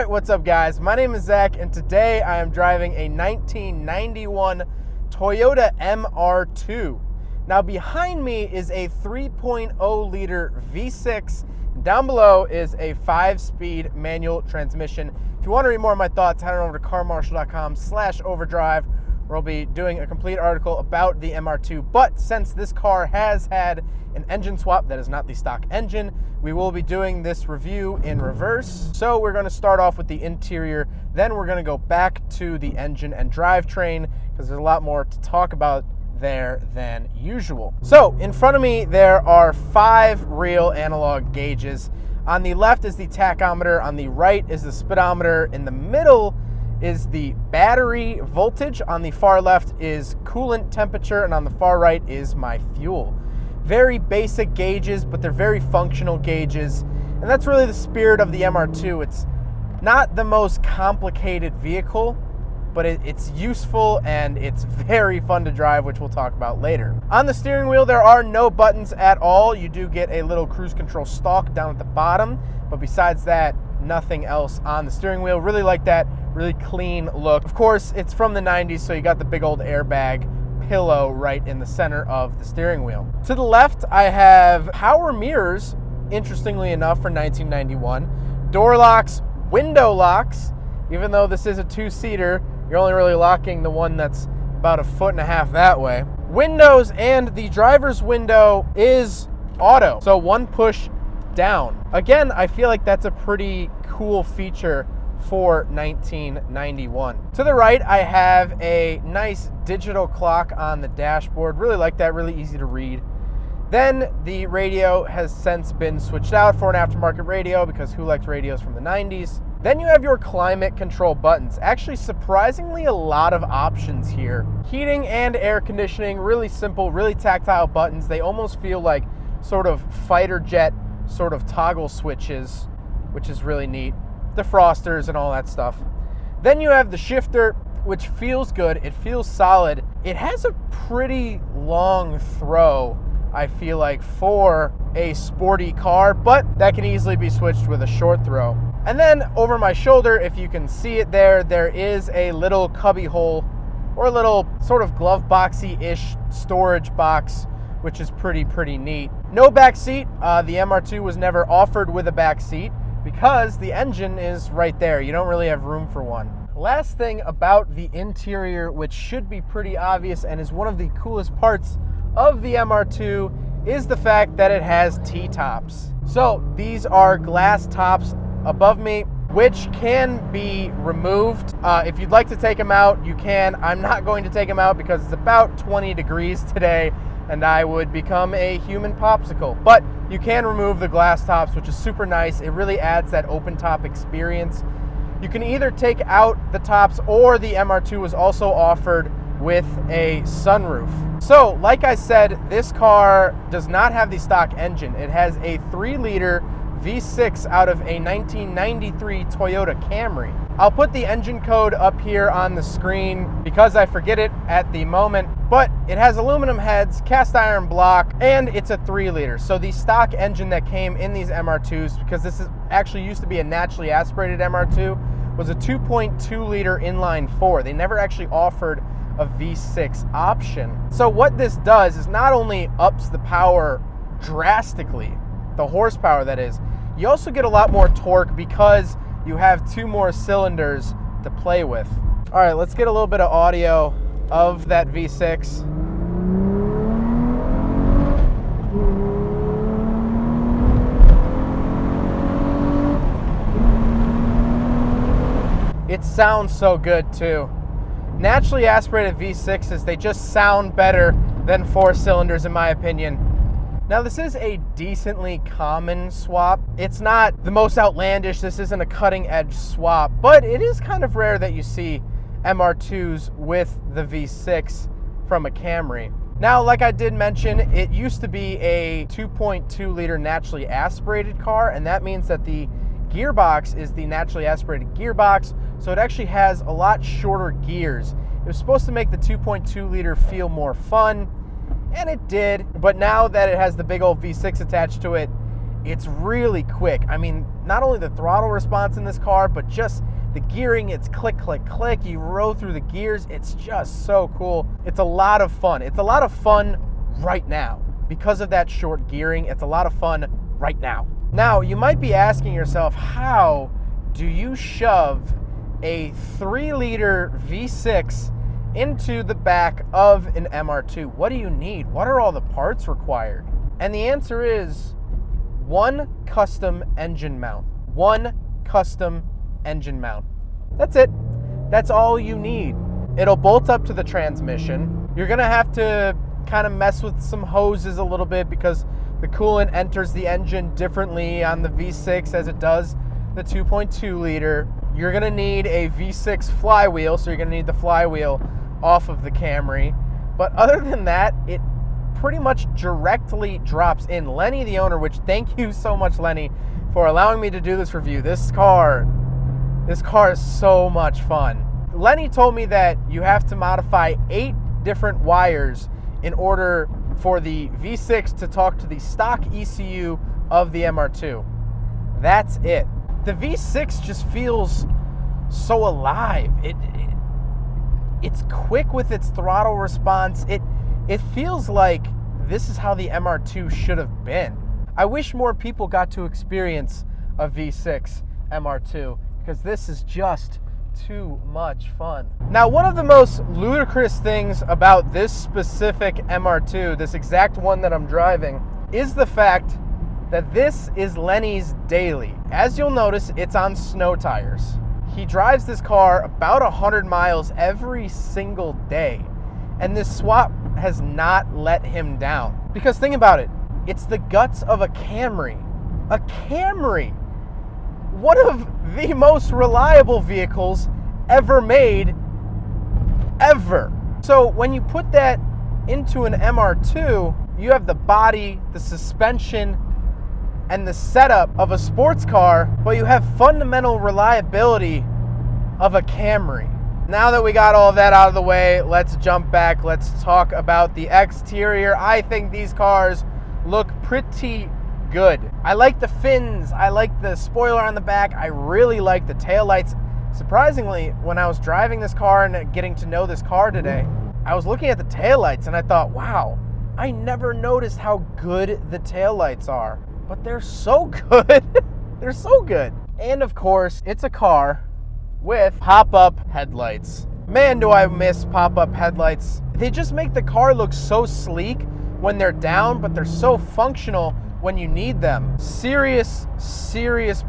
Alright, what's up guys? My name is Zach and today I am driving a 1991 Toyota MR-2. Now behind me is a 3.0 liter V6. Down below is a 5-speed manual transmission. If you want to read more of my thoughts, head on over to carmarshal.com/overdrive, where I'll be doing a complete article about the MR-2. But since this car has had an engine swap that is not the stock engine, we will be doing this review in reverse. So we're going to start off with the interior, then we're going to go back to the engine and drivetrain because there's a lot more to talk about there than usual. So in front of me there are 5 real analog gauges. On the left is the tachometer, on the right is the speedometer, in the middle is the battery voltage, on the far left is coolant temperature, and on the far right is my fuel. Very basic gauges, but they're very functional gauges, and that's really the spirit of the MR-2. It's not the most complicated vehicle, but it's useful and it's very fun to drive, which we'll talk about later. On the steering wheel, there are no buttons at all. You do get a little cruise control stalk down at the bottom, but besides that, nothing else on the steering wheel. Really like that really clean look. Of course, it's from the 90s, so you got the big old airbag pillow right in the center of the steering wheel. To the left, I have power mirrors, interestingly enough, for 1991. Door locks, window locks. Even though this is a 2-seater, you're only really locking the one that's about 1.5 feet that way. Windows, and the driver's window is auto, so one push down. Again, I feel like that's a pretty cool feature for 1991. To the right, I have a nice digital clock on the dashboard. Really like that, really easy to read. Then the radio has since been switched out for an aftermarket radio because who likes radios from the 90s? Then you have your climate control buttons. Actually, surprisingly, a lot of options here. Heating and air conditioning, really simple, really tactile buttons. They almost feel like sort of fighter jet sort of toggle switches, which is really neat. Defrosters and all that stuff. Then you have the shifter, which feels good. It feels solid. It has a pretty long throw, I feel like, for a sporty car, but that can easily be switched with a short throw. And then over my shoulder, if you can see it there, there is a little cubby hole or a little sort of glove boxy-ish storage box, which is pretty neat. No back seat. The MR-2 was never offered with a back seat because the engine is right there. You don't really have room for one. Last thing about the interior, which should be pretty obvious and is one of the coolest parts of the MR-2, is the fact that it has T-tops. So these are glass tops above me, which can be removed. If you'd like to take them out, you can. I'm not going to take them out because it's about 20 degrees today and I would become a human popsicle. But you can remove the glass tops, which is super nice. It really adds that open top experience. You can either take out the tops, or the MR-2 was also offered with a sunroof. So, like I said, this car does not have the stock engine. It has a 3-liter V6 out of a 1993 Toyota Camry. I'll put the engine code up here on the screen because I forget it at the moment, but it has aluminum heads, cast iron block, and it's a 3-liter. So the stock engine that came in these MR-2s, because this is actually used to be a naturally aspirated MR-2, was a 2.2 liter inline 4. They never actually offered a V6 option. So what this does is not only ups the power drastically, the horsepower that is, you also get a lot more torque because you have 2 more cylinders to play with. All right, let's get a little bit of audio of that V6. It sounds so good too. Naturally aspirated V6s, they just sound better than 4 cylinders in my opinion. Now this is a decently common swap. It's not the most outlandish, this isn't a cutting edge swap, but it is kind of rare that you see MR-2s with the V6 from a Camry. Now, like I did mention, it used to be a 2.2 liter naturally aspirated car, and that means that the gearbox is the naturally aspirated gearbox, so it actually has a lot shorter gears. It was supposed to make the 2.2 liter feel more fun, and it did, but now that it has the big old V6 attached to it, It's really quick. I mean, not only the throttle response in this car, but just the gearing. It's click, click, click. You roll through the gears. It's just so cool. It's a lot of fun. It's a lot of fun right now. Because of that short gearing, it's a lot of fun right now. Now, you might be asking yourself, how do you shove a 3-liter V6 into the back of an MR2? What do you need? What are all the parts required? And the answer is one custom engine mount. One custom engine mount. That's it. That's all you need. It'll bolt up to the transmission. You're gonna have to kind of mess with some hoses a little bit because the coolant enters the engine differently on the V6 as it does the 2.2 liter. You're gonna need a V6 flywheel, so you're gonna need the flywheel off of the Camry. But other than that, it pretty much directly drops in. Lenny, the owner, which thank you so much, Lenny, for allowing me to do this review. This car is so much fun. Lenny told me that you have to modify 8 different wires in order for the V6 to talk to the stock ECU of the MR2. That's it. The V6 just feels so alive. It's quick with its throttle response. It feels like this is how the MR2 should have been. I wish more people got to experience a V6 MR2 because this is just too much fun. Now, one of the most ludicrous things about this specific MR2, this exact one that I'm driving, is the fact that this is Lenny's daily. As you'll notice, it's on snow tires. He drives this car about 100 miles every single day, and this swap has not let him down. Because think about it, it's the guts of a Camry. A Camry! One of the most reliable vehicles ever made, ever. So when you put that into an MR2, you have the body, the suspension, and the setup of a sports car, but you have fundamental reliability of a Camry. Now that we got all of that out of the way, let's jump back. Let's talk about the exterior. I think these cars look pretty good. I like the fins. I like the spoiler on the back. I really like the taillights. Surprisingly, when I was driving this car and getting to know this car today, I was looking at the taillights and I thought, wow, I never noticed how good the taillights are. But they're so good. They're so good. And of course, it's a car with pop-up headlights. Man, do I miss pop-up headlights. They just make the car look so sleek when they're down, but they're so functional when you need them. Serious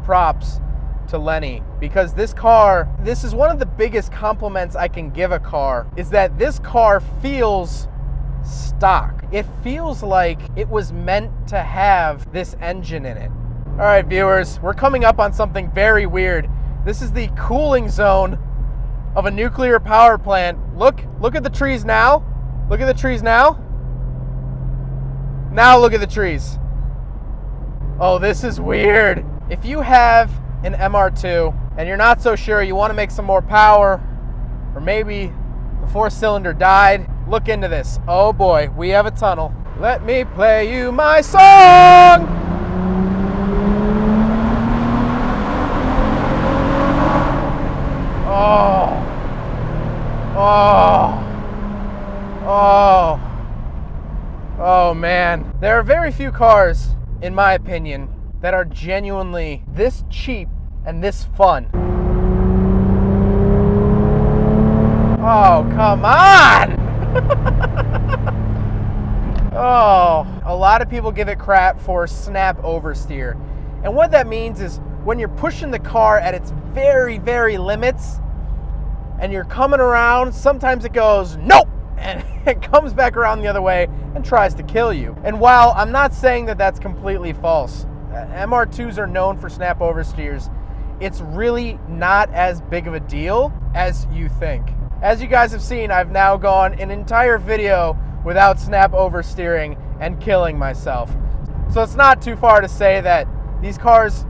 props to Lenny, because this car, this is one of the biggest compliments I can give a car, is that this car feels stock. It feels like it was meant to have this engine in it. All right, viewers, we're coming up on something very weird. This is the cooling zone of a nuclear power plant. Look at the trees now. Look at the trees now. Now look at the trees. Oh, this is weird. If you have an MR2 and you're not so sure, you want to make some more power, or maybe the 4-cylinder died, look into this. Oh boy, we have a tunnel. Let me play you my song. Oh man. There are very few cars, in my opinion, that are genuinely this cheap and this fun. Oh, come on! Oh, a lot of people give it crap for snap oversteer. And what that means is when you're pushing the car at its very, very limits and you're coming around, sometimes it goes, nope! And it comes back around the other way and tries to kill you. And while I'm not saying that that's completely false, MR2s are known for snap oversteers, it's really not as big of a deal as you think. As you guys have seen, I've now gone an entire video without snap oversteering and killing myself. So it's not too far to say that these cars,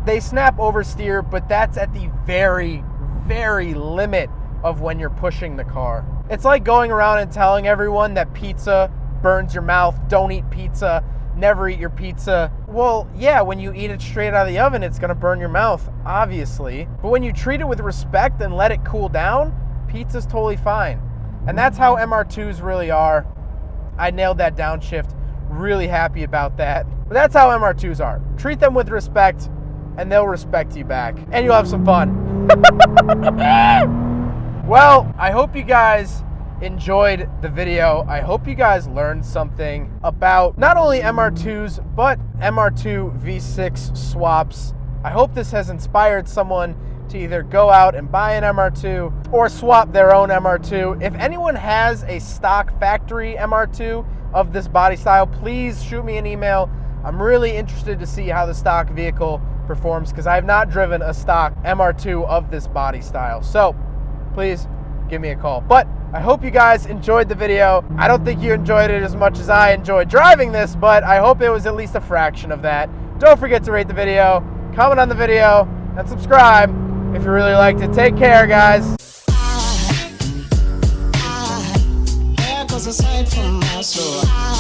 they snap oversteer, but that's at the very, very limit of when you're pushing the car. It's like going around and telling everyone that pizza burns your mouth, don't eat pizza. never eat your pizza. Well, yeah, when you eat it straight out of the oven, it's gonna burn your mouth, obviously. But when you treat it with respect and let it cool down, pizza's totally fine. And that's how MR2s really are. I nailed that downshift. Really happy about that. But that's how MR2s are. Treat them with respect, and they'll respect you back. And you'll have some fun. Well, I hope you guys enjoyed the video. I hope you guys learned something about not only MR2s, but MR2 V6 swaps. I hope this has inspired someone to either go out and buy an MR2 or swap their own MR2. If anyone has a stock factory MR2 of this body style, please shoot me an email. I'm really interested to see how the stock vehicle performs because I have not driven a stock MR2 of this body style. So please give me a call. But I hope you guys enjoyed the video. I don't think you enjoyed it as much as I enjoyed driving this, but I hope it was at least a fraction of that. Don't forget to rate the video, comment on the video, and subscribe if you really liked it. Take care, guys. Aside from my soul.